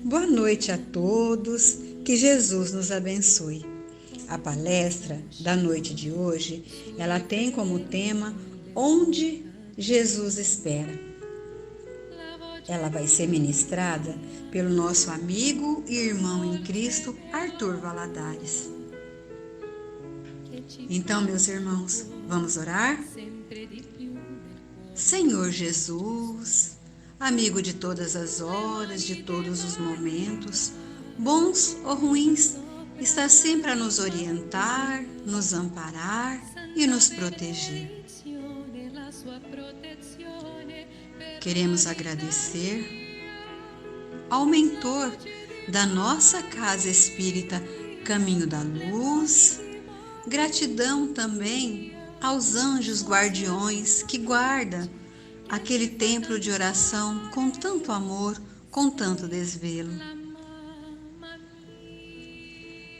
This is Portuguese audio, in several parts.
Boa noite a todos, que Jesus nos abençoe. A palestra da noite de hoje, ela tem como tema Onde Jesus Espera. Ela vai ser ministrada pelo nosso amigo e irmão em Cristo, Arthur Valadares. Então, meus irmãos, vamos orar? Senhor Jesus, amigo de todas as horas, de todos os momentos, bons ou ruins, está sempre a nos orientar, nos amparar e nos proteger. Queremos agradecer ao mentor da nossa casa espírita Caminho da Luz, gratidão também aos anjos guardiões que guardam aquele templo de oração com tanto amor, com tanto desvelo.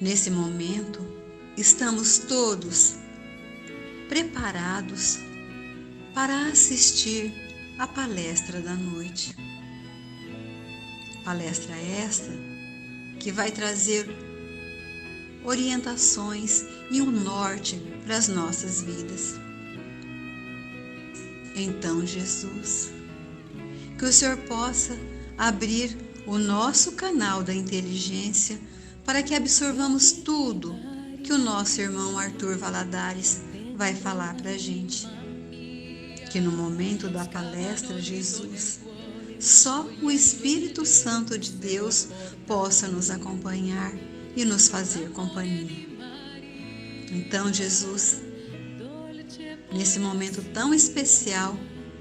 Nesse momento, estamos todos preparados para assistir à palestra da noite. Palestra esta que vai trazer orientações e um norte para as nossas vidas. Então, Jesus, que o Senhor possa abrir o nosso canal da inteligência para que absorvamos tudo que o nosso irmão Arthur Valadares vai falar para a gente. Que no momento da palestra, Jesus, só o Espírito Santo de Deus possa nos acompanhar e nos fazer companhia. Então, Jesus, nesse momento tão especial,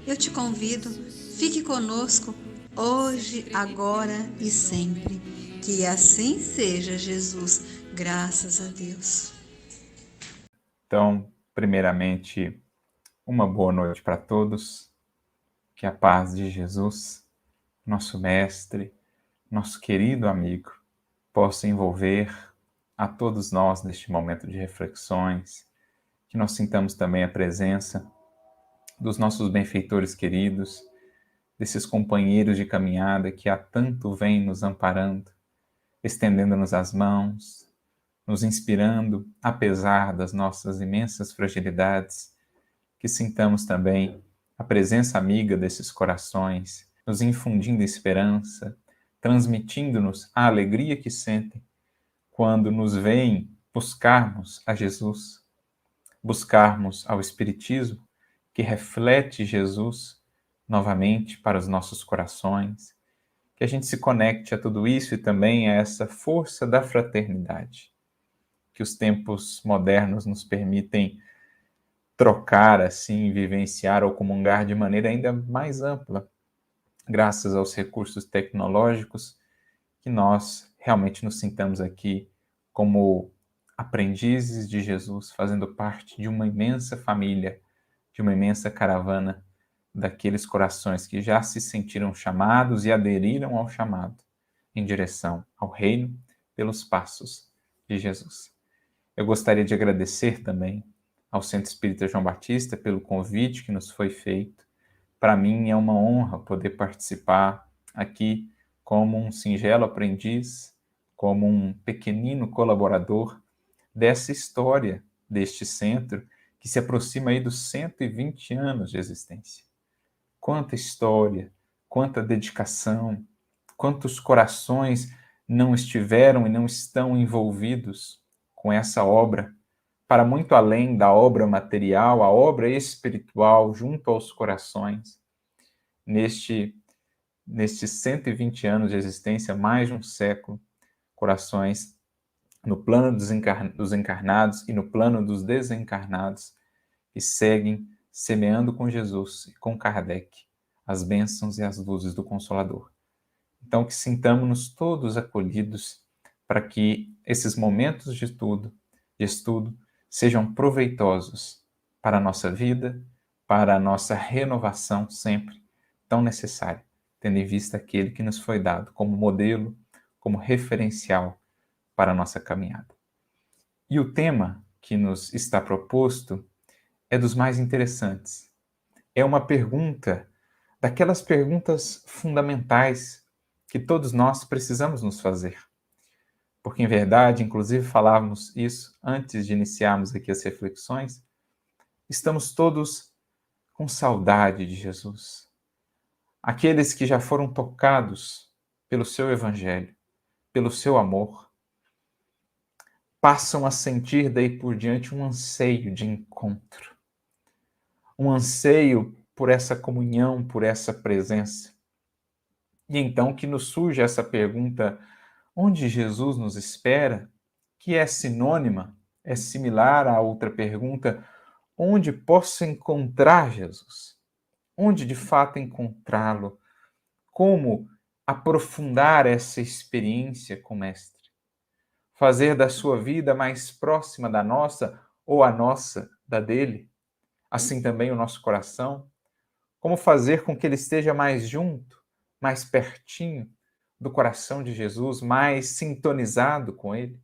eu te convido, fique conosco hoje, agora e sempre. Que assim seja, Jesus, graças a Deus. Então, primeiramente, uma boa noite para todos. Que a paz de Jesus, nosso Mestre, nosso querido amigo, possa envolver a todos nós neste momento de reflexões, que nós sintamos também a presença dos nossos benfeitores queridos, desses companheiros de caminhada que há tanto vêm nos amparando, estendendo-nos as mãos, nos inspirando, apesar das nossas imensas fragilidades, que sintamos também a presença amiga desses corações, nos infundindo esperança, transmitindo-nos a alegria que sentem quando nos veem buscarmos a Jesus, buscarmos ao Espiritismo, que reflete Jesus novamente para os nossos corações, que a gente se conecte a tudo isso e também a essa força da fraternidade, que os tempos modernos nos permitem trocar, assim, vivenciar ou comungar de maneira ainda mais ampla, graças aos recursos tecnológicos, que nós realmente nos sintamos aqui como aprendizes de Jesus, fazendo parte de uma imensa família, de uma imensa caravana daqueles corações que já se sentiram chamados e aderiram ao chamado em direção ao reino pelos passos de Jesus. Eu gostaria de agradecer também ao Centro Espírita João Batista pelo convite que nos foi feito. Para mim é uma honra poder participar aqui como um singelo aprendiz, como um pequenino colaborador dessa história deste centro que se aproxima aí dos 120 anos de existência. Quanta história, quanta dedicação, quantos corações não estiveram e não estão envolvidos com essa obra, para muito além da obra material, a obra espiritual junto aos corações. Nestes 120 anos de existência, mais de um século, corações no plano dos encarnados e no plano dos desencarnados, que seguem semeando com Jesus e com Kardec as bênçãos e as luzes do Consolador. Então, que sintamos-nos todos acolhidos para que esses momentos de estudo, sejam proveitosos para a nossa vida, para a nossa renovação sempre tão necessária, tendo em vista aquele que nos foi dado como modelo, como referencial para a nossa caminhada. E o tema que nos está proposto é dos mais interessantes. É uma pergunta daquelas perguntas fundamentais que todos nós precisamos nos fazer. Porque, em verdade, inclusive falávamos isso antes de iniciarmos aqui as reflexões, estamos todos com saudade de Jesus. Aqueles que já foram tocados pelo seu evangelho, pelo seu amor, passam a sentir daí por diante um anseio de encontro, um anseio por essa comunhão, por essa presença. E então que nos surge essa pergunta: onde Jesus nos espera? Que é sinônima, é similar à outra pergunta: onde posso encontrar Jesus? Onde de fato encontrá-lo? Como aprofundar essa experiência com o Mestre? Fazer da sua vida mais próxima da nossa ou a nossa da dele? Assim também o nosso coração? Como fazer com que ele esteja mais junto, mais pertinho do coração de Jesus, mais sintonizado com ele?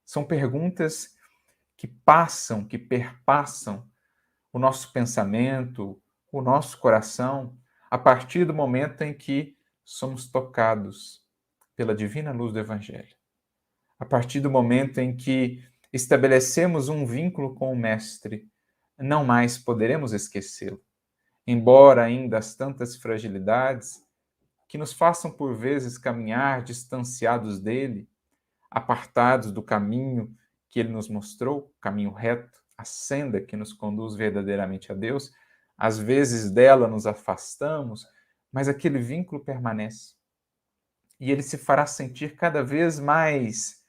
São perguntas que passam, que perpassam o nosso pensamento, o nosso coração, a partir do momento em que somos tocados pela divina luz do Evangelho. A partir do momento em que estabelecemos um vínculo com o Mestre, não mais poderemos esquecê-lo. Embora ainda as tantas fragilidades que nos façam por vezes caminhar distanciados dele, apartados do caminho que ele nos mostrou, o caminho reto, a senda que nos conduz verdadeiramente a Deus, às vezes dela nos afastamos, mas aquele vínculo permanece. E ele se fará sentir cada vez mais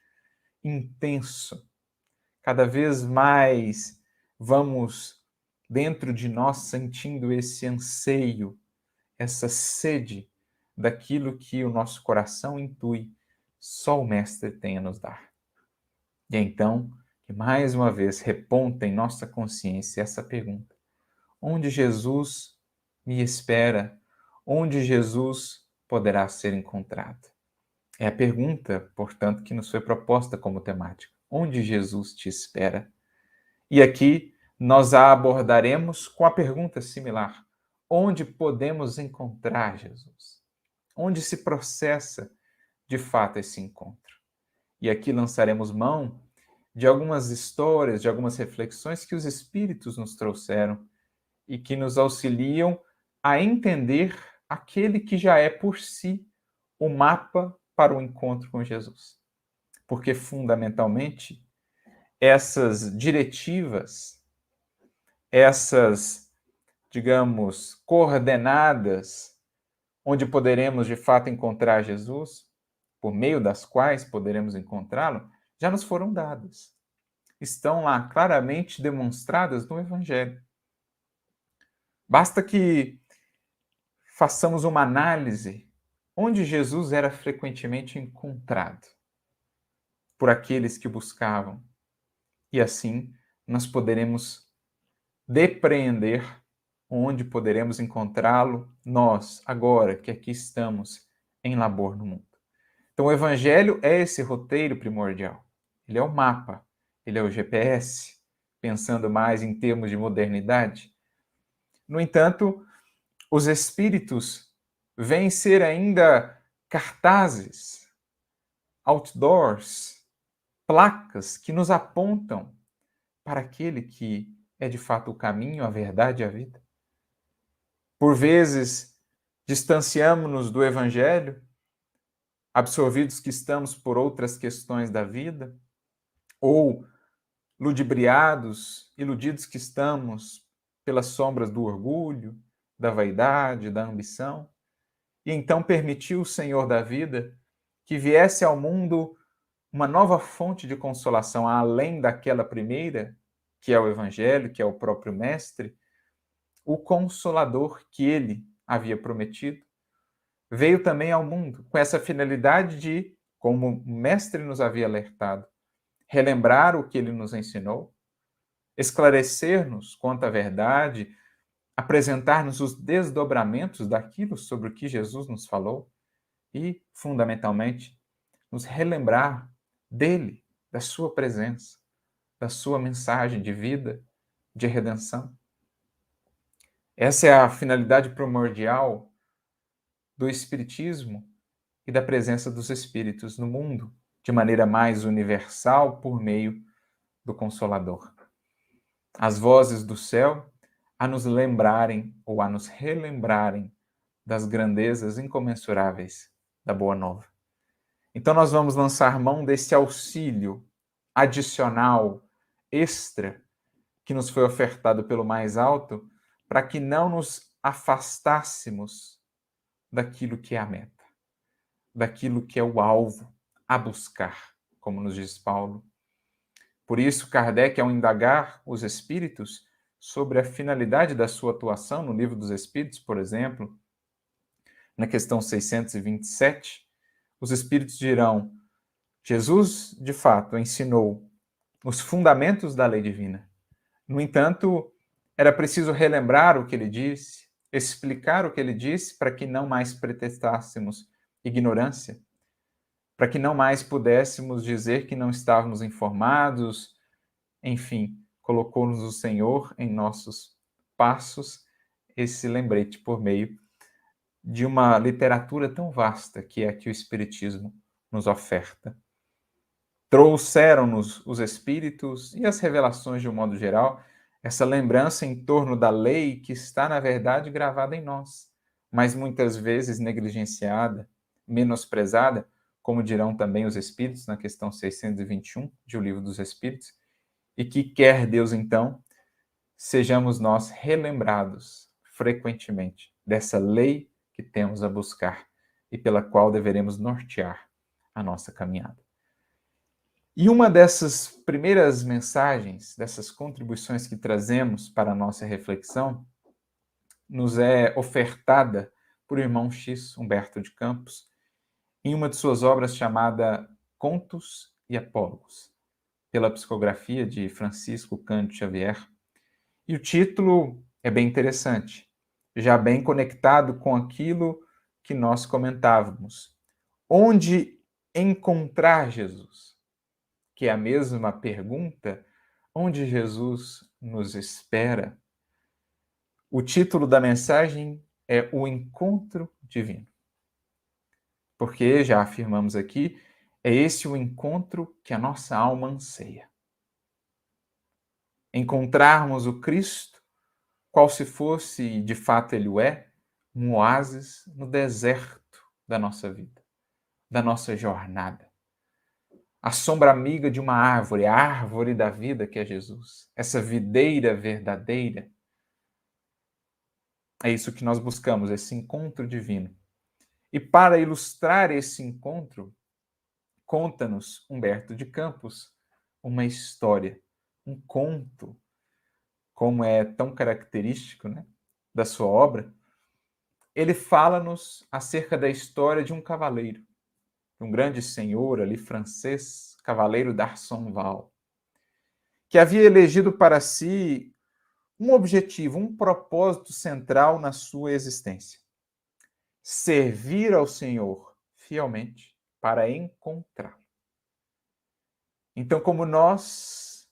intenso, cada vez mais vamos dentro de nós sentindo esse anseio, essa sede daquilo que o nosso coração intui, só o Mestre tem a nos dar. E então, que mais uma vez reponta em nossa consciência essa pergunta: onde Jesus me espera? Onde Jesus poderá ser encontrado? É a pergunta, portanto, que nos foi proposta como temática. Onde Jesus te espera? E aqui nós a abordaremos com a pergunta similar: onde podemos encontrar Jesus? Onde se processa, de fato, esse encontro? E aqui lançaremos mão de algumas histórias, de algumas reflexões que os Espíritos nos trouxeram e que nos auxiliam a entender aquele que já é por si o mapa para o encontro com Jesus. Porque, fundamentalmente, essas diretivas, essas, digamos, coordenadas onde poderemos de fato encontrar Jesus, por meio das quais poderemos encontrá-lo, já nos foram dadas. Estão lá claramente demonstradas no Evangelho. Basta que façamos uma análise onde Jesus era frequentemente encontrado por aqueles que buscavam. E assim nós poderemos depreender onde poderemos encontrá-lo nós, agora que aqui estamos em labor no mundo. Então o Evangelho é esse roteiro primordial. Ele é o mapa, ele é o GPS, pensando mais em termos de modernidade. No entanto, os Espíritos vêm ser ainda cartazes, outdoors, placas que nos apontam para aquele que é de fato o caminho, a verdade e a vida. Por vezes, distanciamo-nos do Evangelho, absorvidos que estamos por outras questões da vida, ou ludibriados, iludidos que estamos pelas sombras do orgulho, da vaidade, da ambição. E então permitiu o Senhor da vida que viesse ao mundo uma nova fonte de consolação, além daquela primeira, que é o Evangelho, que é o próprio Mestre, o Consolador que ele havia prometido, veio também ao mundo com essa finalidade de, como o Mestre nos havia alertado, relembrar o que ele nos ensinou, esclarecer-nos quanto à verdade, apresentar-nos os desdobramentos daquilo sobre o que Jesus nos falou e, fundamentalmente, nos relembrar dele, da sua presença, da sua mensagem de vida, de redenção. Essa é a finalidade primordial do Espiritismo e da presença dos Espíritos no mundo, de maneira mais universal por meio do Consolador. As vozes do céu a nos lembrarem ou a nos relembrarem das grandezas incomensuráveis da Boa Nova. Então nós vamos lançar mão desse auxílio adicional, extra, que nos foi ofertado pelo mais alto, para que não nos afastássemos daquilo que é a meta, daquilo que é o alvo a buscar, como nos diz Paulo. Por isso, Kardec, ao indagar os espíritos sobre a finalidade da sua atuação no Livro dos Espíritos, por exemplo, na questão 627, os espíritos dirão: Jesus, de fato, ensinou os fundamentos da lei divina. No entanto, era preciso relembrar o que ele disse, explicar o que ele disse, para que não mais pretextássemos ignorância, para que não mais pudéssemos dizer que não estávamos informados. Enfim, colocou-nos o Senhor em nossos passos, esse lembrete por meio de uma literatura tão vasta que é a que o Espiritismo nos oferta. Trouxeram-nos os Espíritos e as revelações, de um modo geral, essa lembrança em torno da lei que está, na verdade, gravada em nós, mas muitas vezes negligenciada, menosprezada, como dirão também os Espíritos na questão 621 de O Livro dos Espíritos, e que quer Deus, então, sejamos nós relembrados frequentemente dessa lei que temos a buscar e pela qual deveremos nortear a nossa caminhada. E uma dessas primeiras mensagens, dessas contribuições que trazemos para a nossa reflexão, nos é ofertada por irmão X, Humberto de Campos, em uma de suas obras chamada Contos e Apólogos, pela psicografia de Francisco Cândido Xavier. E o título é bem interessante, já bem conectado com aquilo que nós comentávamos. Onde encontrar Jesus? Que é a mesma pergunta, onde Jesus nos espera? O título da mensagem é O Encontro Divino. Porque, já afirmamos aqui, é esse o encontro que a nossa alma anseia. Encontrarmos o Cristo, qual se fosse, de fato ele o é, um oásis no deserto da nossa vida, da nossa jornada. A sombra amiga de uma árvore, a árvore da vida que é Jesus, essa videira verdadeira. É isso que nós buscamos, esse encontro divino. E para ilustrar esse encontro, conta-nos Humberto de Campos uma história, um conto, como é tão característico, né, da sua obra. Ele fala-nos acerca da história de um cavaleiro, um grande senhor ali francês, cavaleiro d'Arsonval, que havia elegido para si um objetivo, um propósito central na sua existência: servir ao Senhor fielmente para encontrá-lo. Então, como nós,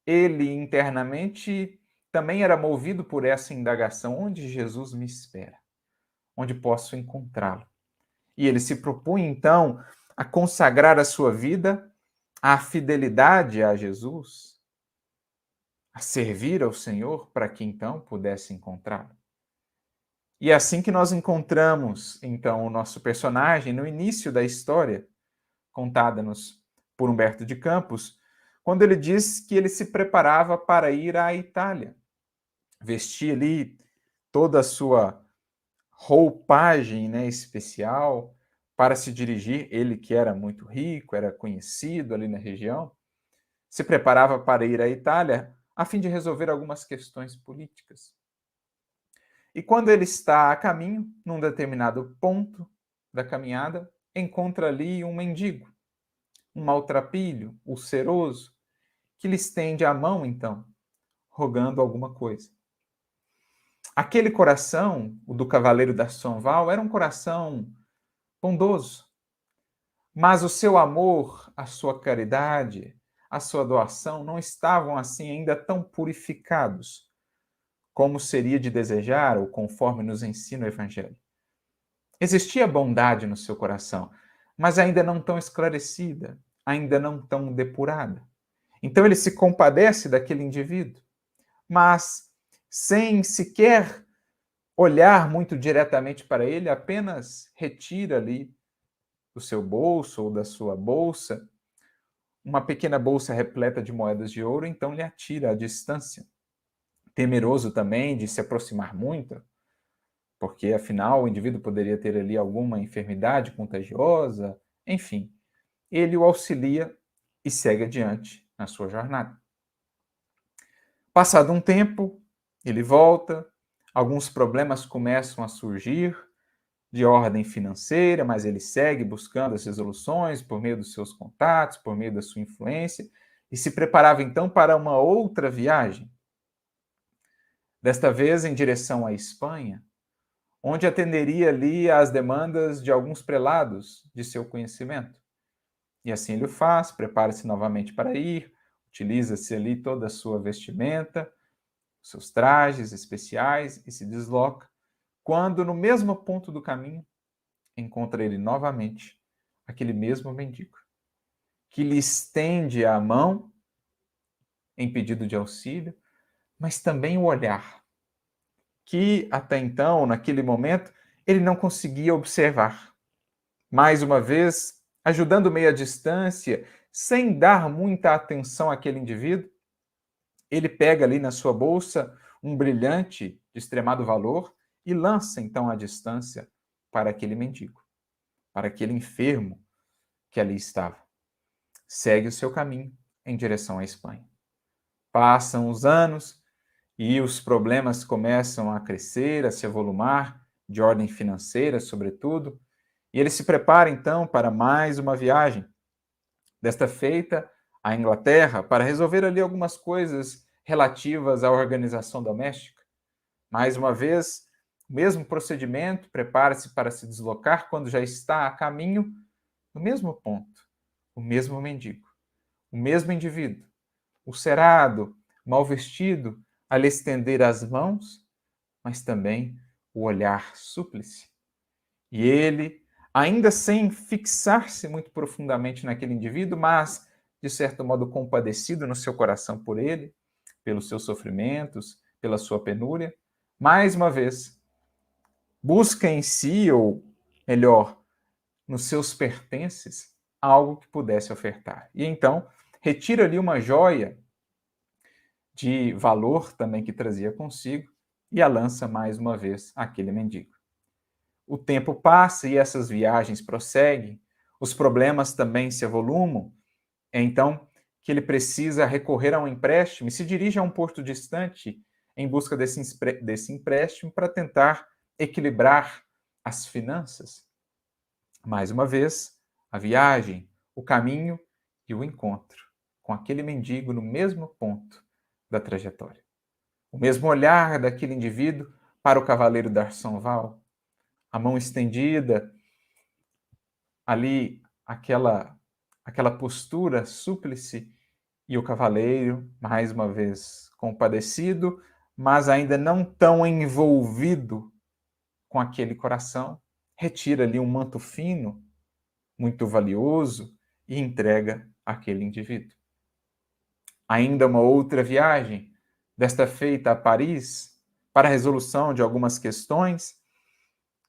ele internamente também era movido por essa indagação: onde Jesus me espera? Onde posso encontrá-lo? E ele se propunha, então, a consagrar a sua vida à fidelidade a Jesus, a servir ao Senhor, para que então pudesse encontrá-lo. E é assim que nós encontramos, então, o nosso personagem no início da história, contada-nos por Humberto de Campos, quando ele diz que ele se preparava para ir à Itália. Vestia ali toda a sua roupagem, né, especial para se dirigir, ele que era muito rico, era conhecido ali na região, se preparava para ir à Itália a fim de resolver algumas questões políticas. E quando ele está a caminho, num determinado ponto da caminhada, encontra ali um mendigo, um maltrapilho, ulceroso, que lhe estende a mão, então, rogando alguma coisa. Aquele coração, o do cavaleiro d'Arsonval, era um coração bondoso, mas o seu amor, a sua caridade, a sua doação não estavam assim ainda tão purificados como seria de desejar ou conforme nos ensina o Evangelho. Existia bondade no seu coração, mas ainda não tão esclarecida, ainda não tão depurada. Então ele se compadece daquele indivíduo, mas sem sequer olhar muito diretamente para ele, apenas retira ali do seu bolso ou da sua bolsa uma pequena bolsa repleta de moedas de ouro, então lhe atira à distância. Temeroso também de se aproximar muito, porque afinal o indivíduo poderia ter ali alguma enfermidade contagiosa, enfim. Ele o auxilia e segue adiante na sua jornada. Passado um tempo, ele volta, alguns problemas começam a surgir de ordem financeira, mas ele segue buscando as resoluções por meio dos seus contatos, por meio da sua influência, e se preparava então para uma outra viagem, desta vez em direção à Espanha, onde atenderia ali às demandas de alguns prelados de seu conhecimento. E assim ele o faz, prepara-se novamente para ir, utiliza-se ali toda a sua vestimenta, seus trajes especiais e se desloca, quando no mesmo ponto do caminho encontra ele novamente aquele mesmo mendigo, que lhe estende a mão em pedido de auxílio, mas também o olhar, que até então, naquele momento, ele não conseguia observar. Mais uma vez, ajudando meio à distância, sem dar muita atenção àquele indivíduo, ele pega ali na sua bolsa um brilhante de extremado valor e lança então à distância para aquele mendigo, para aquele enfermo que ali estava. Segue o seu caminho em direção à Espanha. Passam os anos e os problemas começam a crescer, a se avolumar, de ordem financeira, sobretudo, e ele se prepara então para mais uma viagem, desta feita à Inglaterra, para resolver ali algumas coisas relativas à organização doméstica. Mais uma vez, o mesmo procedimento, prepara-se para se deslocar quando já está a caminho, no mesmo ponto, o mesmo mendigo, o mesmo indivíduo, o cerado, mal vestido, a lhe estender as mãos, mas também o olhar súplice. E ele, ainda sem fixar-se muito profundamente naquele indivíduo, mas, de certo modo, compadecido no seu coração por ele, pelos seus sofrimentos, pela sua penúria, mais uma vez, busca em si, ou melhor, nos seus pertences, algo que pudesse ofertar. E então, retira ali uma joia de valor também que trazia consigo e a lança mais uma vez àquele mendigo. O tempo passa e essas viagens prosseguem, os problemas também se avolumam, é então que ele precisa recorrer a um empréstimo e se dirige a um porto distante em busca desse empréstimo para tentar equilibrar as finanças. Mais uma vez, a viagem, o caminho e o encontro com aquele mendigo no mesmo ponto da trajetória. O mesmo olhar daquele indivíduo para o cavaleiro d'Arsonval, a mão estendida, ali aquela postura súplice e o cavaleiro, mais uma vez, compadecido, mas ainda não tão envolvido com aquele coração, retira ali um manto fino, muito valioso, e entrega àquele indivíduo. Ainda uma outra viagem, desta feita a Paris, para a resolução de algumas questões,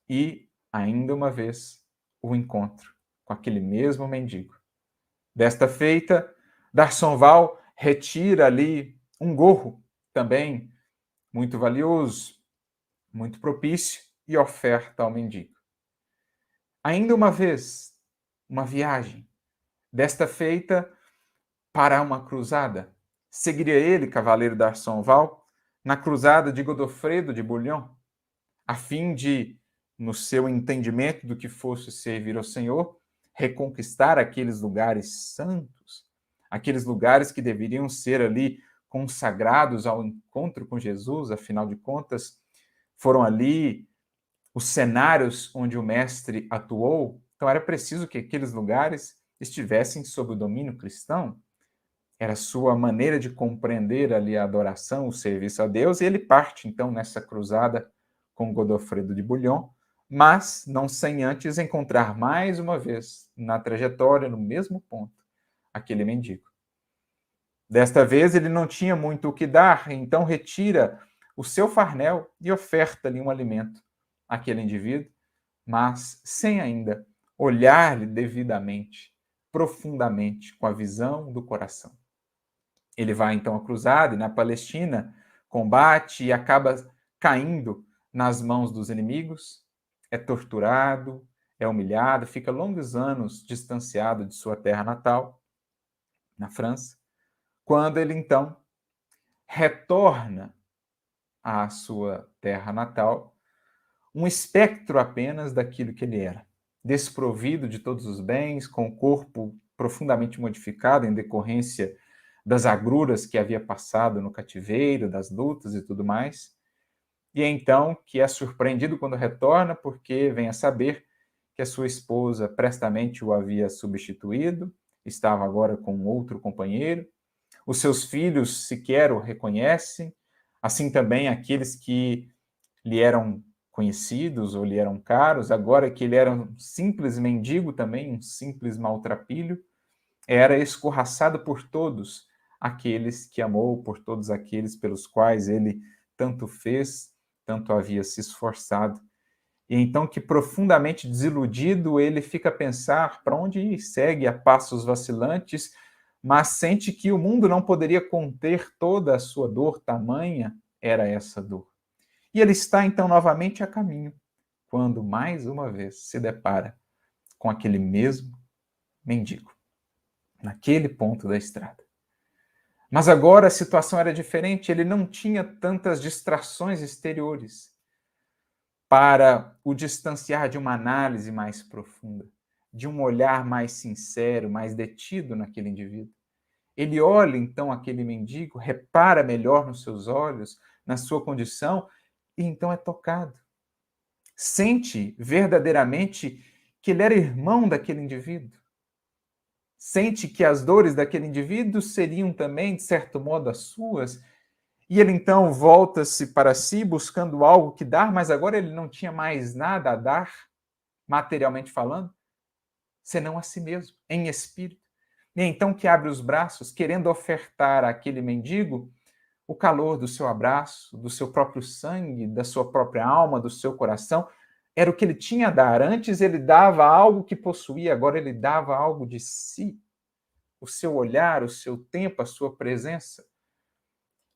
e, ainda uma vez, o encontro com aquele mesmo mendigo. Desta feita, d'Arsonval retira ali um gorro, também muito valioso, muito propício, e oferta ao mendigo. Ainda uma vez, uma viagem, desta feita para uma cruzada. Seguiria ele, cavaleiro d'Arsonval, na cruzada de Godofredo de Bouillon, a fim de, no seu entendimento do que fosse servir ao Senhor, reconquistar aqueles lugares santos, aqueles lugares que deveriam ser ali consagrados ao encontro com Jesus, afinal de contas, foram ali os cenários onde o mestre atuou, então era preciso que aqueles lugares estivessem sob o domínio cristão. era a sua maneira de compreender ali a adoração, o serviço a Deus, e ele parte, então, nessa cruzada com Godofredo de Bouillon, mas não sem antes encontrar mais uma vez, na trajetória, no mesmo ponto, aquele mendigo. Desta vez ele não tinha muito o que dar, então retira o seu farnel e oferta-lhe um alimento àquele indivíduo, mas sem ainda olhar-lhe devidamente, profundamente, com a visão do coração. Ele vai então à cruzada e na Palestina combate e acaba caindo nas mãos dos inimigos, é torturado, é humilhado, fica longos anos distanciado de sua terra natal, na França, quando ele então retorna à sua terra natal, um espectro apenas daquilo que ele era, desprovido de todos os bens, com o corpo profundamente modificado em decorrência das agruras que havia passado no cativeiro, das lutas e tudo mais. E é então que é surpreendido quando retorna, porque vem a saber que a sua esposa prestamente o havia substituído, estava agora com outro companheiro. Os seus filhos sequer o reconhecem, assim também aqueles que lhe eram conhecidos ou lhe eram caros, agora que ele era um simples mendigo também, um simples maltrapilho, era escorraçado por todos aqueles que amou, por todos aqueles pelos quais ele tanto fez, tanto havia se esforçado. E então que profundamente desiludido ele fica a pensar para onde ir, segue a passos vacilantes, mas sente que o mundo não poderia conter toda a sua dor, tamanha era essa dor. E ele está então novamente a caminho, quando mais uma vez se depara com aquele mesmo mendigo, naquele ponto da estrada. Mas agora a situação era diferente, ele não tinha tantas distrações exteriores para o distanciar de uma análise mais profunda, de um olhar mais sincero, mais detido naquele indivíduo. Ele olha então aquele mendigo, repara melhor nos seus olhos, na sua condição, e então é tocado. Sente verdadeiramente que ele era irmão daquele indivíduo. Sente que as dores daquele indivíduo seriam também, de certo modo, as suas. E ele então volta-se para si buscando algo que dar, mas agora ele não tinha mais nada a dar, materialmente falando, senão a si mesmo, em espírito. E então que abre os braços, querendo ofertar àquele mendigo o calor do seu abraço, do seu próprio sangue, da sua própria alma, do seu coração. Era o que ele tinha a dar. Antes ele dava algo que possuía, agora ele dava algo de si. O seu olhar, o seu tempo, a sua presença.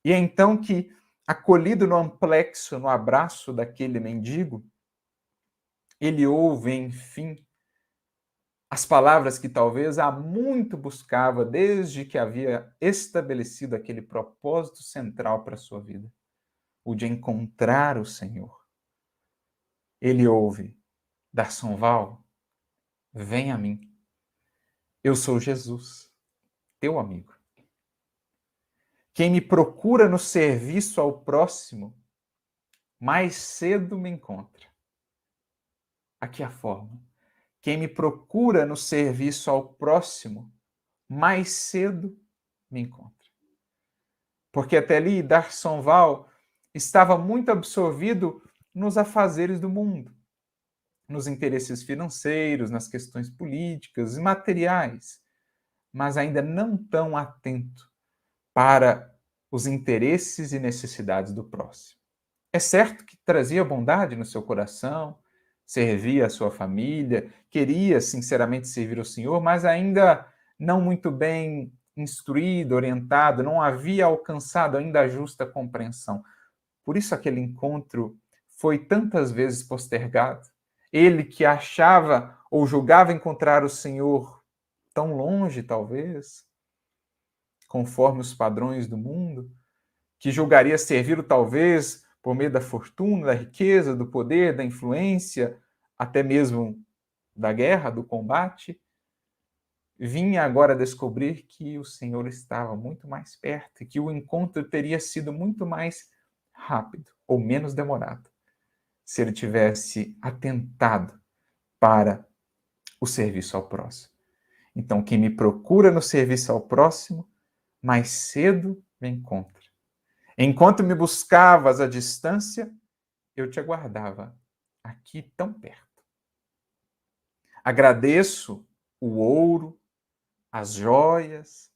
E é então que, acolhido no amplexo, no abraço daquele mendigo, ele ouve, enfim, as palavras que talvez há muito buscava desde que havia estabelecido aquele propósito central para a sua vida, o de encontrar o Senhor. Ele ouve, Darsonval, vem a mim. Eu sou Jesus, teu amigo. Quem me procura no serviço ao próximo, mais cedo me encontra. Aqui a forma. Quem me procura no serviço ao próximo, mais cedo me encontra. Porque até ali, Darsonval estava muito absorvido nos afazeres do mundo, nos interesses financeiros, nas questões políticas e materiais, mas ainda não tão atento para os interesses e necessidades do próximo. É certo que trazia bondade no seu coração, servia a sua família, queria sinceramente servir ao Senhor, mas ainda não muito bem instruído, orientado, não havia alcançado ainda a justa compreensão. Por isso aquele encontro foi tantas vezes postergado. Ele que achava ou julgava encontrar o Senhor tão longe, talvez, conforme os padrões do mundo, que julgaria servi-lo talvez por meio da fortuna, da riqueza, do poder, da influência, até mesmo da guerra, do combate, vinha agora descobrir que o Senhor estava muito mais perto e que o encontro teria sido muito mais rápido ou menos demorado se ele tivesse atentado para o serviço ao próximo. Então, quem me procura no serviço ao próximo, mais cedo me encontra. Enquanto me buscavas à distância, eu te aguardava aqui tão perto. Agradeço o ouro, as joias,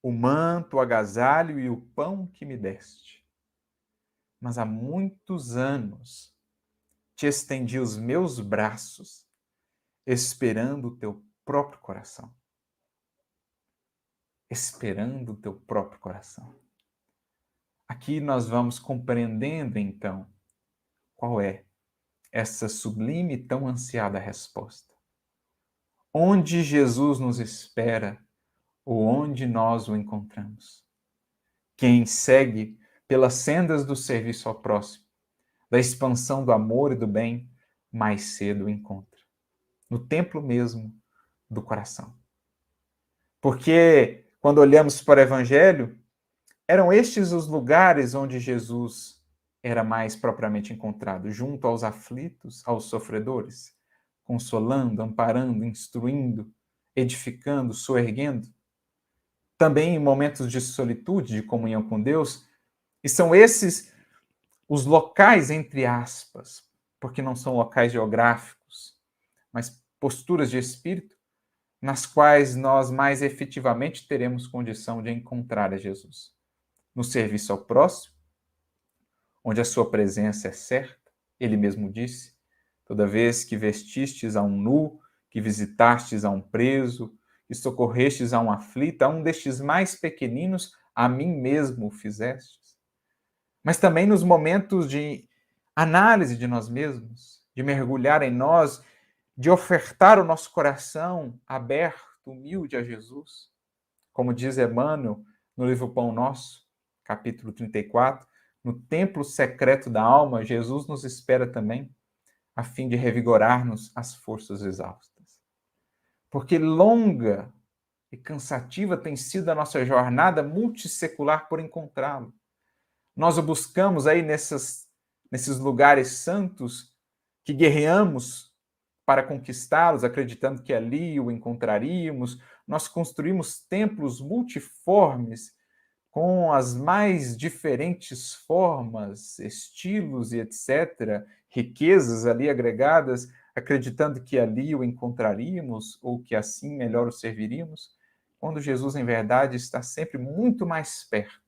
o manto, o agasalho e o pão que me deste. Mas há muitos anos te estendi os meus braços, esperando o teu próprio coração. Esperando o teu próprio coração. Aqui nós vamos compreendendo, então, qual é essa sublime e tão ansiada resposta. Onde Jesus nos espera ou onde nós o encontramos? Quem segue pelas sendas do serviço ao próximo, da expansão do amor e do bem, mais cedo o encontra. No templo mesmo do coração. Porque quando olhamos para o Evangelho, eram estes os lugares onde Jesus era mais propriamente encontrado, junto aos aflitos, aos sofredores, consolando, amparando, instruindo, edificando, soerguendo. Também em momentos de solitude, de comunhão com Deus, e são esses os locais, entre aspas, porque não são locais geográficos, mas posturas de espírito, nas quais nós mais efetivamente teremos condição de encontrar a Jesus. No serviço ao próximo, onde a sua presença é certa, ele mesmo disse, toda vez que vestistes a um nu, que visitastes a um preso, que socorrestes a um aflito, a um destes mais pequeninos, a mim mesmo o fizestes. Mas também nos momentos de análise de nós mesmos, de mergulhar em nós, de ofertar o nosso coração aberto, humilde a Jesus. Como diz Emmanuel no livro Pão Nosso, capítulo 34, no templo secreto da alma, Jesus nos espera também, a fim de revigorar-nos as forças exaustas. Porque longa e cansativa tem sido a nossa jornada multissecular por encontrá-lo. Nós o buscamos aí nesses lugares santos que guerreamos para conquistá-los, acreditando que ali o encontraríamos. Nós construímos templos multiformes, com as mais diferentes formas, estilos e etc., riquezas ali agregadas, acreditando que ali o encontraríamos ou que assim melhor o serviríamos, quando Jesus, em verdade, está sempre muito mais perto.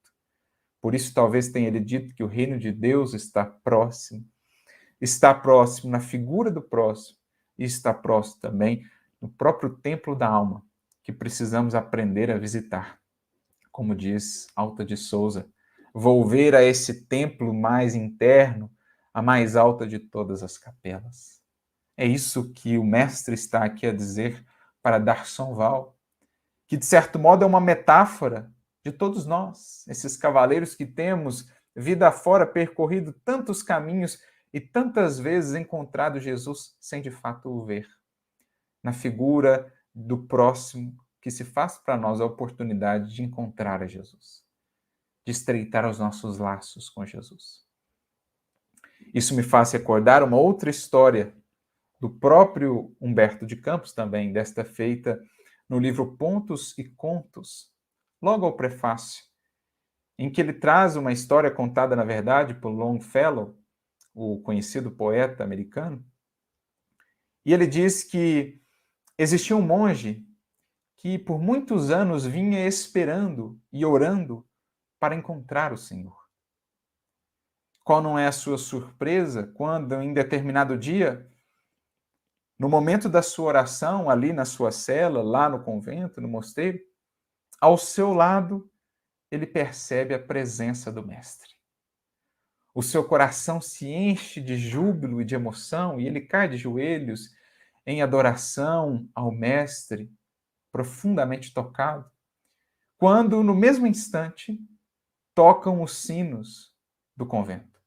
Por isso, talvez tenha ele dito que o reino de Deus está próximo na figura do próximo e está próximo também no próprio templo da alma, que precisamos aprender a visitar. Como diz Alta de Souza, volver a esse templo mais interno, a mais alta de todas as capelas. É isso que o mestre está aqui a dizer para Darson Val, que de certo modo é uma metáfora de todos nós, esses cavaleiros que temos, vida afora, percorrido tantos caminhos e tantas vezes encontrado Jesus sem de fato o ver. Na figura do próximo, que se faz para nós a oportunidade de encontrar a Jesus, de estreitar os nossos laços com Jesus. Isso me faz recordar uma outra história do próprio Humberto de Campos também, desta feita no livro Pontos e Contos, logo ao prefácio, em que ele traz uma história contada, na verdade, por Longfellow, o conhecido poeta americano, e ele diz que existia um monge que por muitos anos vinha esperando e orando para encontrar o Senhor. Qual não é a sua surpresa quando, em determinado dia, no momento da sua oração, ali na sua cela, lá no convento, no mosteiro, ao seu lado, ele percebe a presença do Mestre. O seu coração se enche de júbilo e de emoção e ele cai de joelhos em adoração ao Mestre, profundamente tocado, quando, no mesmo instante, tocam os sinos do convento.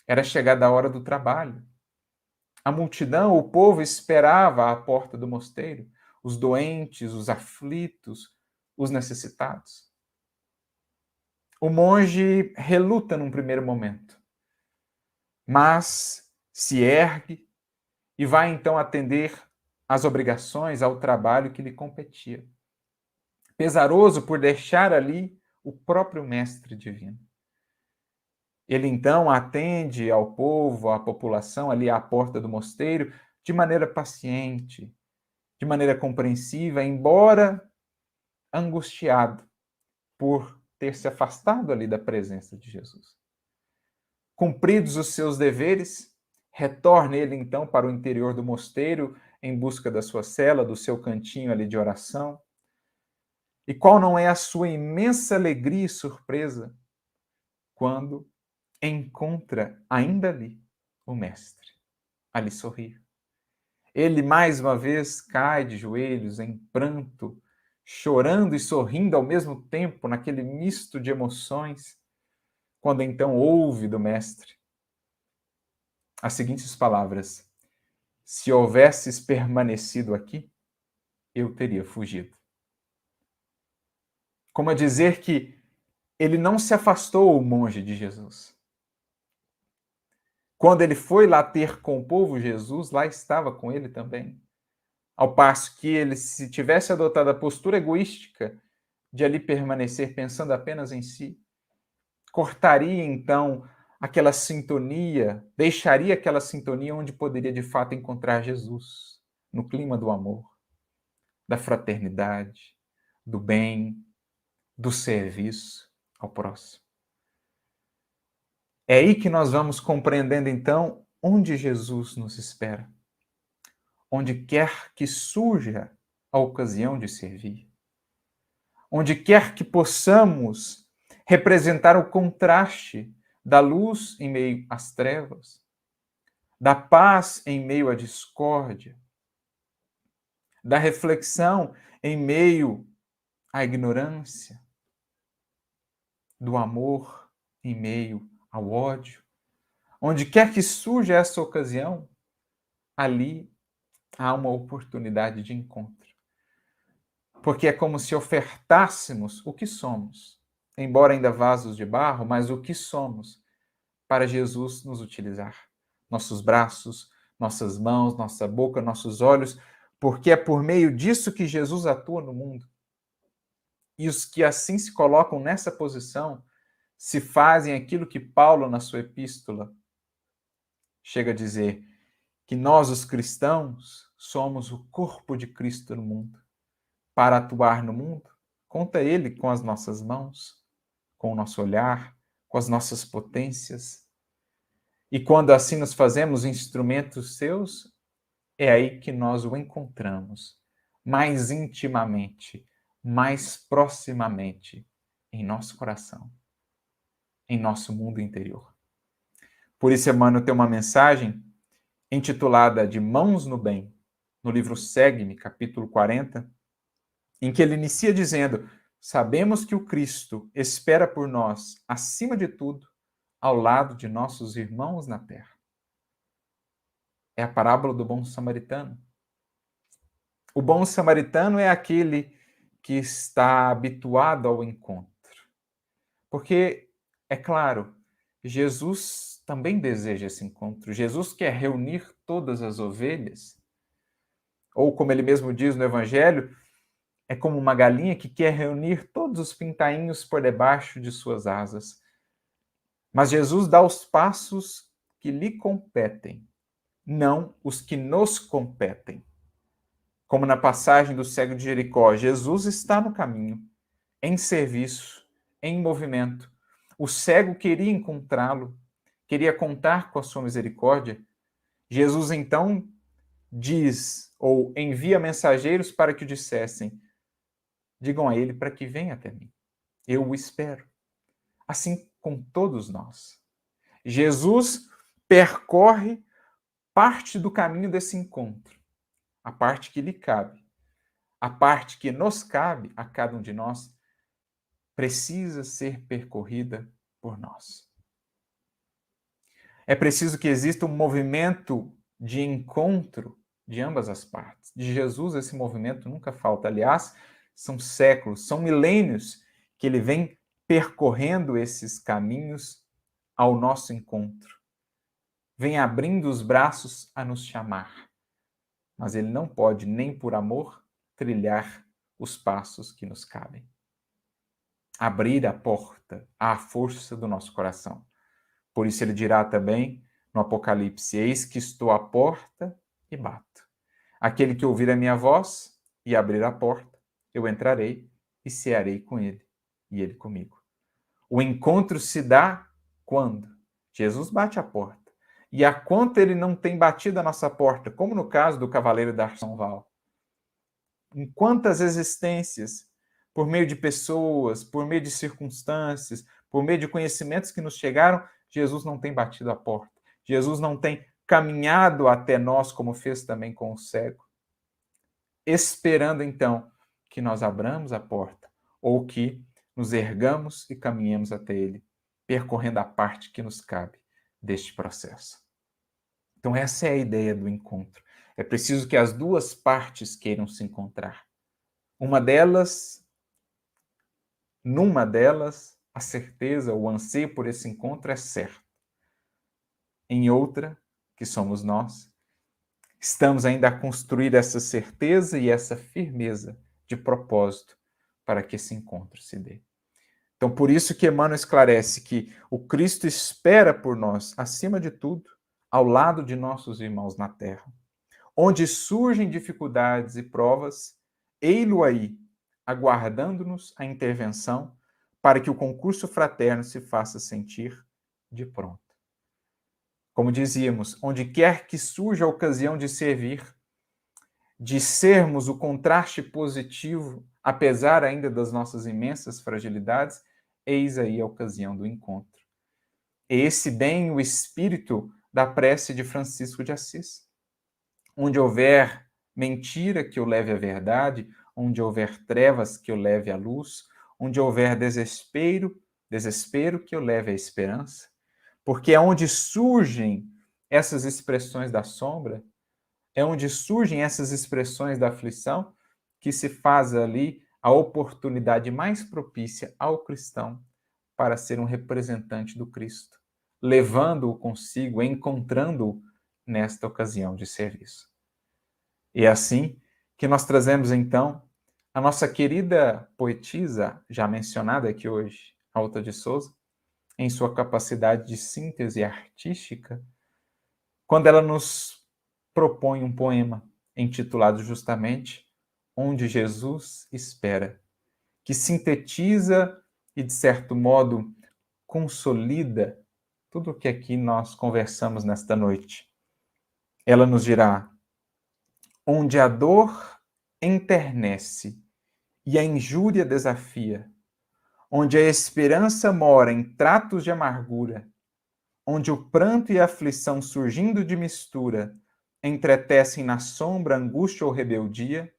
Era chegada a hora do trabalho. A multidão, o povo esperava à porta do mosteiro, os doentes, os aflitos, os necessitados. O monge reluta num primeiro momento, mas se ergue e vai então atender às obrigações, ao trabalho que lhe competia. pesaroso por deixar ali o próprio Mestre Divino. Ele então atende ao povo, à população ali à porta do mosteiro, de maneira paciente, de maneira compreensiva, embora angustiado por ter se afastado ali da presença de Jesus. Cumpridos os seus deveres, retorna ele então para o interior do mosteiro em busca da sua cela, do seu cantinho ali de oração. E qual não é a sua imensa alegria e surpresa quando encontra ainda ali o Mestre, ali sorrir. Ele mais uma vez cai de joelhos em pranto, chorando e sorrindo ao mesmo tempo, naquele misto de emoções, quando então ouve do Mestre as seguintes palavras: se houvesses permanecido aqui, eu teria fugido. Como a dizer que ele não se afastou, o monge de Jesus. Quando ele foi lá ter com o povo, Jesus lá estava com ele também. Ao passo que ele, se tivesse adotado a postura egoística de ali permanecer pensando apenas em si, cortaria então aquela sintonia, deixaria aquela sintonia onde poderia de fato encontrar Jesus, no clima do amor, da fraternidade, do bem, do serviço ao próximo. É aí que nós vamos compreendendo então onde Jesus nos espera, onde quer que surja a ocasião de servir, onde quer que possamos representar o contraste da luz em meio às trevas, da paz em meio à discórdia, da reflexão em meio à ignorância, do amor em meio ao ódio. Onde quer que surja essa ocasião, ali há uma oportunidade de encontro. Porque é como se ofertássemos o que somos, embora ainda vasos de barro, mas o que somos, para Jesus nos utilizar. Nossos braços, nossas mãos, nossa boca, nossos olhos, porque é por meio disso que Jesus atua no mundo. E os que assim se colocam nessa posição, se fazem aquilo que Paulo, na sua epístola, chega a dizer, que nós, os cristãos, somos o corpo de Cristo no mundo. Para atuar no mundo, conta ele com as nossas mãos, com o nosso olhar, com as nossas potências. E quando assim nos fazemos instrumentos seus, é aí que nós o encontramos mais intimamente, mais proximamente em nosso coração, em nosso mundo interior. Por isso, Emmanuel tem uma mensagem intitulada de Mãos no Bem, no livro Segue-me, capítulo 40, em que ele inicia dizendo: sabemos que o Cristo espera por nós, acima de tudo, ao lado de nossos irmãos na terra. É a parábola do bom samaritano. O bom samaritano é aquele que está habituado ao encontro. Porque, é claro, Jesus também deseja esse encontro. Jesus quer reunir todas as ovelhas. Ou, como ele mesmo diz no Evangelho, é como uma galinha que quer reunir todos os pintainhos por debaixo de suas asas. Mas Jesus dá os passos que lhe competem, não os que nos competem. Como na passagem do cego de Jericó, Jesus está no caminho, em serviço, em movimento. O cego queria encontrá-lo, queria contar com a sua misericórdia. Jesus então diz, ou envia mensageiros para que o dissessem: digam a ele para que venha até mim. Eu o espero. Assim com todos nós. Jesus percorre parte do caminho desse encontro, a parte que lhe cabe, a parte que nos cabe a cada um de nós, precisa ser percorrida por nós. É preciso que exista um movimento de encontro de ambas as partes. De Jesus, esse movimento nunca falta. Aliás, são séculos, são milênios que ele vem percorrendo esses caminhos ao nosso encontro. Vem abrindo os braços a nos chamar. Mas ele não pode, nem por amor, trilhar os passos que nos cabem. Abrir a porta à força do nosso coração. Por isso ele dirá também no Apocalipse: eis que estou à porta e bato. Aquele que ouvir a minha voz e abrir a porta, eu entrarei e cearei com ele, e ele comigo. O encontro se dá quando Jesus bate a porta. E a quanto ele não tem batido a nossa porta, como no caso do cavaleiro da Arçonval. Em quantas existências, por meio de pessoas, por meio de circunstâncias, por meio de conhecimentos que nos chegaram, Jesus não tem batido a porta. Jesus não tem caminhado até nós, como fez também com o cego, esperando então que nós abramos a porta ou que nos ergamos e caminhemos até ele, percorrendo a parte que nos cabe deste processo. Então essa é a ideia do encontro. É preciso que as duas partes queiram se encontrar. Numa delas, a certeza, o anseio por esse encontro é certo. Em outra, que somos nós, estamos ainda a construir essa certeza e essa firmeza de propósito para que esse encontro se dê. Então, por isso que Emmanuel esclarece que o Cristo espera por nós, acima de tudo, ao lado de nossos irmãos na terra. Onde surgem dificuldades e provas, ei-lo aí, aguardando-nos a intervenção para que o concurso fraterno se faça sentir de pronto. Como dizíamos, onde quer que surja a ocasião de servir, de sermos o contraste positivo, apesar ainda das nossas imensas fragilidades, eis aí a ocasião do encontro. Esse bem o espírito da prece de Francisco de Assis. Onde houver mentira, que eu leve à verdade, onde houver trevas, que eu leve à luz, onde houver desespero, que eu leve à esperança. Porque é onde surgem essas expressões da sombra, é onde surgem essas expressões da aflição, que se faz ali a oportunidade mais propícia ao cristão para ser um representante do Cristo, levando-o consigo, encontrando-o nesta ocasião de serviço. E é assim que nós trazemos, então, a nossa querida poetisa, já mencionada aqui hoje, Alta de Souza, em sua capacidade de síntese artística, quando ela nos propõe um poema intitulado justamente Onde Jesus Espera, que sintetiza e, de certo modo, consolida tudo o que aqui nós conversamos nesta noite. Ela nos dirá: onde a dor enternece e a injúria desafia, onde a esperança mora em tratos de amargura, onde o pranto e a aflição surgindo de mistura entretecem na sombra angústia ou rebeldia,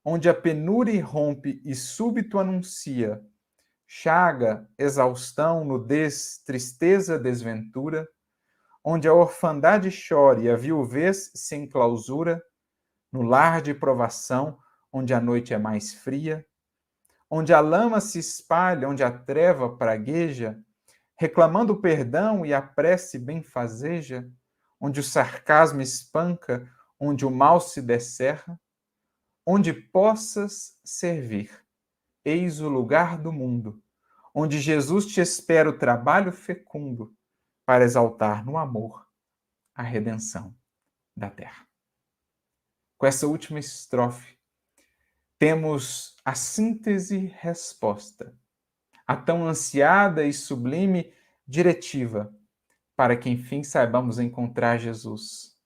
onde a penúria irrompe e súbito anuncia chaga, exaustão, nudez, tristeza, desventura, onde a orfandade chora e a viuvez se enclausura, no lar de provação, onde a noite é mais fria, onde a lama se espalha, onde a treva pragueja, reclamando perdão e a prece benfazeja, onde o sarcasmo espanca, onde o mal se descerra, onde possas servir. Eis o lugar do mundo, onde Jesus te espera o trabalho fecundo para exaltar no amor a redenção da terra. Com essa última estrofe, temos a síntese-resposta, a tão ansiada e sublime diretiva para que, enfim, saibamos encontrar Jesus.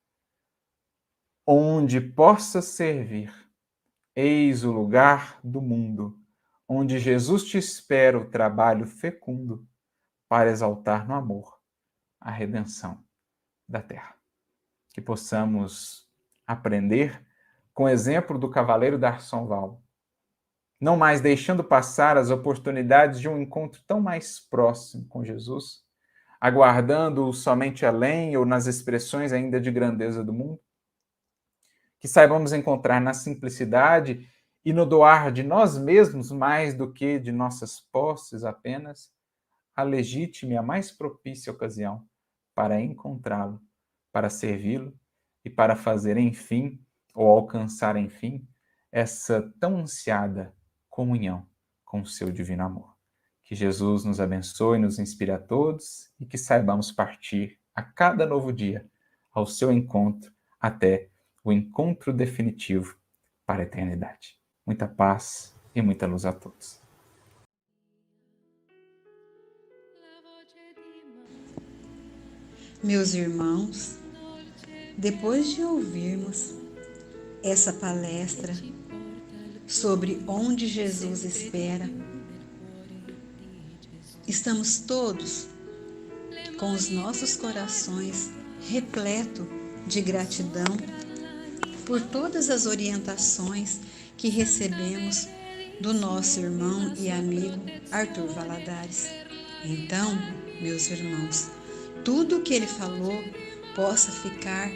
Onde possa servir, eis o lugar do mundo, onde Jesus te espera o trabalho fecundo para exaltar no amor a redenção da terra. Que possamos aprender com o exemplo do cavaleiro da Arçonval, não mais deixando passar as oportunidades de um encontro tão mais próximo com Jesus, aguardando-o somente além ou nas expressões ainda de grandeza do mundo. Que saibamos encontrar na simplicidade e no doar de nós mesmos, mais do que de nossas posses apenas, a legítima e a mais propícia ocasião para encontrá-lo, para servi-lo e para fazer, enfim, ou alcançar, enfim, essa tão ansiada comunhão com o seu divino amor. Que Jesus nos abençoe, nos inspire a todos e que saibamos partir a cada novo dia ao seu encontro até o encontro definitivo para a eternidade. Muita paz e muita luz a todos. Meus irmãos, depois de ouvirmos essa palestra sobre onde Jesus espera, estamos todos com os nossos corações repletos de gratidão por todas as orientações que recebemos do nosso irmão e amigo Arthur Valadares. Então, meus irmãos, tudo o que ele falou possa ficar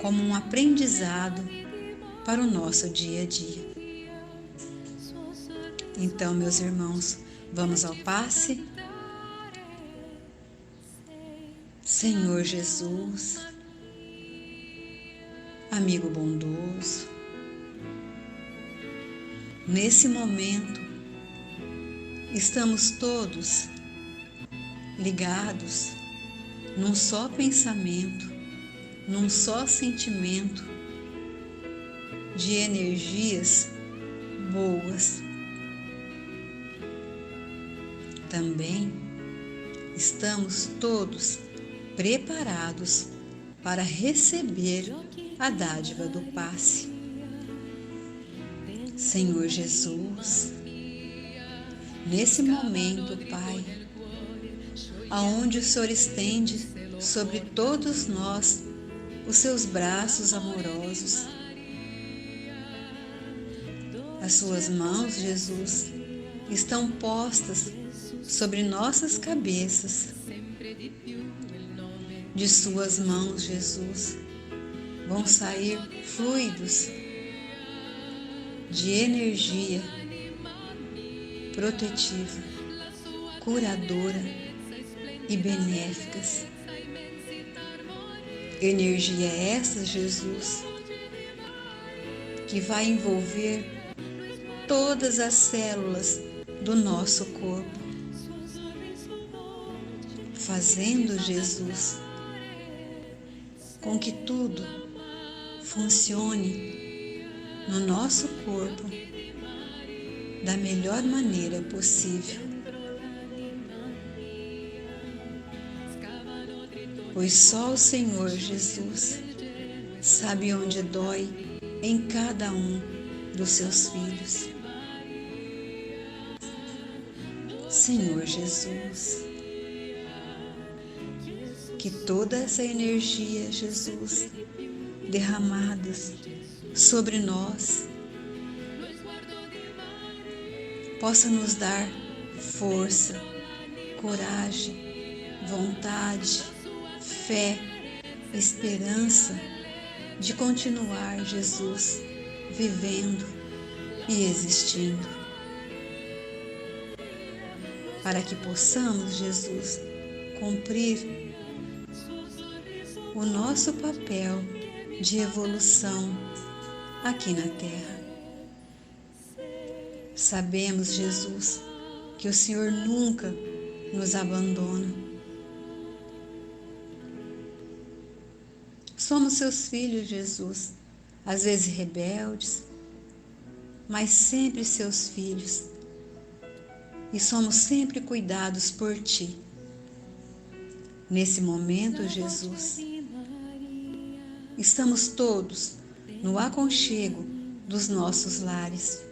como um aprendizado para o nosso dia a dia. Então, meus irmãos, vamos ao passe. Senhor Jesus, amigo bondoso, nesse momento estamos todos ligados num só pensamento, num só sentimento de energias boas. Também estamos todos preparados para receber a dádiva do passe. Senhor Jesus, nesse momento, Pai, aonde o Senhor estende sobre todos nós os seus braços amorosos, as suas mãos, Jesus, estão postas sobre nossas cabeças. De suas mãos, Jesus, vão sair fluidos de energia protetiva, curadora e benéficas. Energia essa, Jesus, que vai envolver todas as células do nosso corpo, fazendo, Jesus, com que tudo funcione no nosso corpo da melhor maneira possível. Pois só o Senhor Jesus sabe onde dói em cada um dos seus filhos. Senhor Jesus, que toda essa energia, Jesus, derramadas sobre nós, possa nos dar força, coragem, vontade, fé, esperança de continuar, Jesus, vivendo e existindo. Para que possamos, Jesus, cumprir o nosso papel de evolução aqui na Terra. Sabemos, Jesus, que o Senhor nunca nos abandona. Somos seus filhos, Jesus, às vezes rebeldes, mas sempre seus filhos. E somos sempre cuidados por Ti. Nesse momento, Jesus, estamos todos no aconchego dos nossos lares.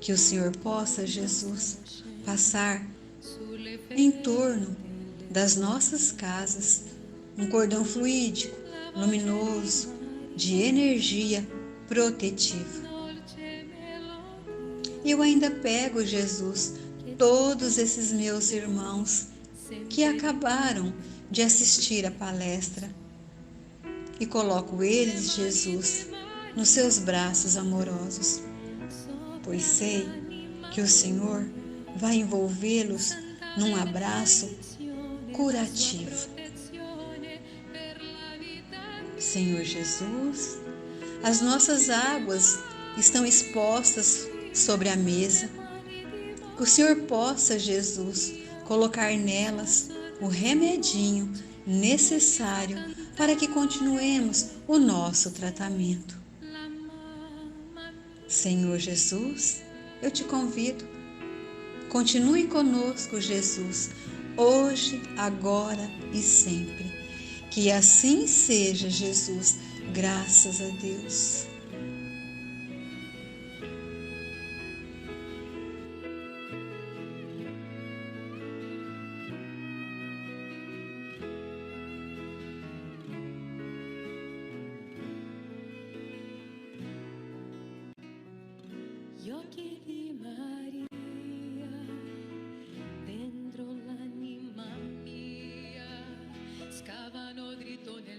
Que o Senhor possa, Jesus, passar em torno das nossas casas um cordão fluídico, luminoso, de energia protetiva. E eu ainda pego, Jesus, todos esses meus irmãos que acabaram de assistir a palestra e coloco eles, Jesus, nos seus braços amorosos, pois sei que o Senhor vai envolvê-los num abraço curativo. Senhor Jesus, as nossas águas estão expostas sobre a mesa. Que o Senhor possa, Jesus, colocar nelas o remedinho necessário para que continuemos o nosso tratamento. Senhor Jesus, eu te convido, continue conosco, Jesus, hoje, agora e sempre. Que assim seja, Jesus, graças a Deus. Gli occhi di Maria dentro l'anima mia scavano dritto nel